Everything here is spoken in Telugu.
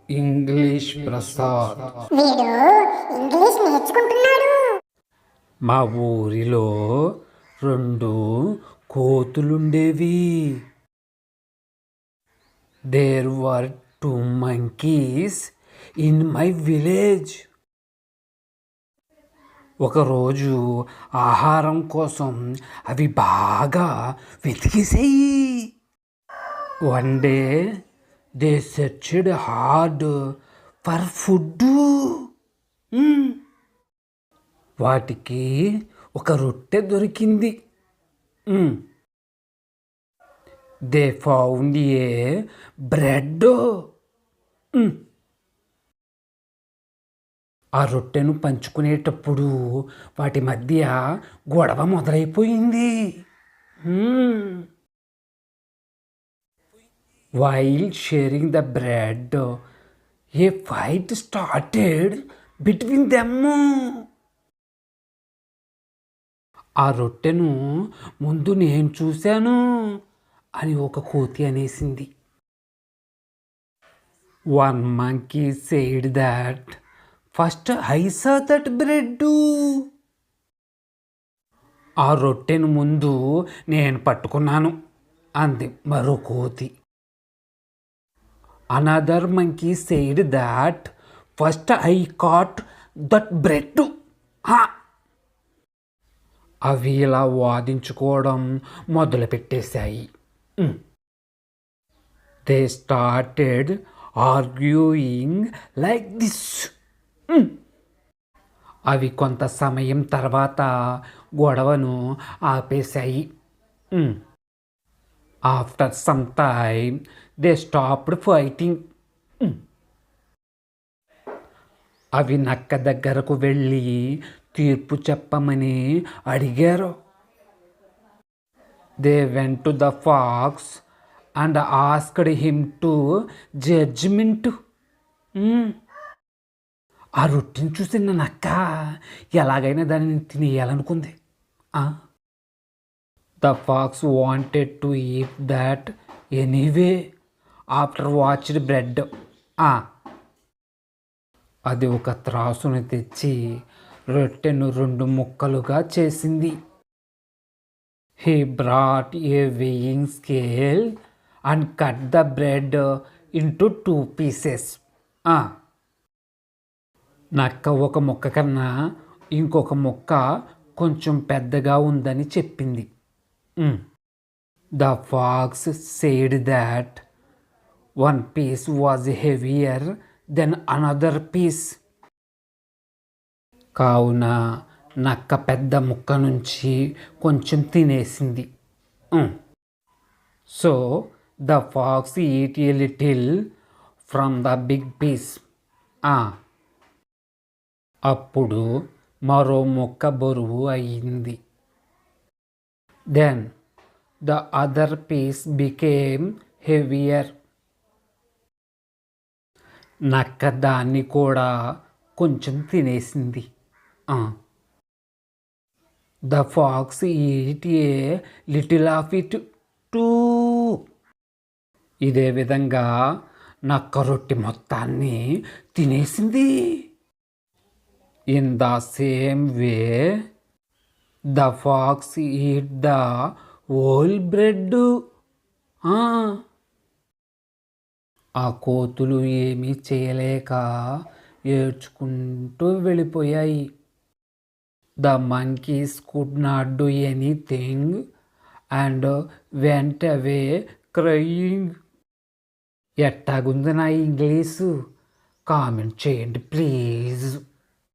ఇంగ్లీష్ ప్రసాద్. వీడు ఇంగ్లీష్ నేర్చుకుంటున్నాడు. మా ఊరిలో 2 కోతులుండేవి. There were 2 monkeys in my village. ఒకరోజు ఆహారం కోసం అవి బాగా వెతికేసాయి. One day they searched hard for food. వాటికి ఒక రొట్టె దొరికింది. They found a bread. ఆ రొట్టెను పంచుకునేటప్పుడు వాటి మధ్య గొడవ మొదలైపోయింది. While sharing the bread a fight started between them. ఆ రొట్టెను ముందు నేను చూశాను అని ఒక కోతి అనేసింది. One monkey said that first I saw that bread. ఆ రొట్టెను ముందు నేను పట్టుకున్నాను అంది మరో కోతి. Another monkey said that first I caught that bread. అవి ఇలా వాదించుకోవడం మొదలుపెట్టేశాయి. They started arguing like this. అవి కొంత సమయం తర్వాత గొడవను ఆపేశాయి. After some time they stopped fighting. అవి నక్క దగ్గరకు వెళ్ళి తీర్పు చెప్పమని అడిగారు. They went to the fox and asked him to judgement. ఆ రొట్టెని చూసిన నక్క ఎలాగైనా దానిని తినేయాలనుకుంది. The fox wanted to eat that anyway after watched bread. అది ఒక త్రాసుని తెచ్చి రొట్టెను 2 ముక్కలుగా చేసింది. He brought A weighing scale and cut the bread into 2 pieces. నక్క ఒక ముక్క కన్నా ఇంకొక ముక్క కొంచెం పెద్దగా ఉందని చెప్పింది. The fox said that 1 piece was heavier than another piece. కావున నక్క పెద్ద ముక్క నుంచి కొంచెం తినేసింది. So the fox eat a little from the big piece. అప్పుడు మరో ముక్క బరువు అయింది. Then the other piece became heavier. నక్క దాన్ని కూడా కొంచెం తినేసింది. The fox eat a little of it too. ఇదే విధంగా నక్క రొట్టె మొత్తాన్ని తినేసింది. In the same way the fox eat the whole bread. ఆ కోతులు ఏమీ చేయలేక ఏడ్చుకుంటూ వెళ్ళిపోయాయి. The monkeys could not do anything and went away crying. ఎట్టాగుంది నా ఇంగ్లీషు? కామెంట్ చేయండి ప్లీజ్.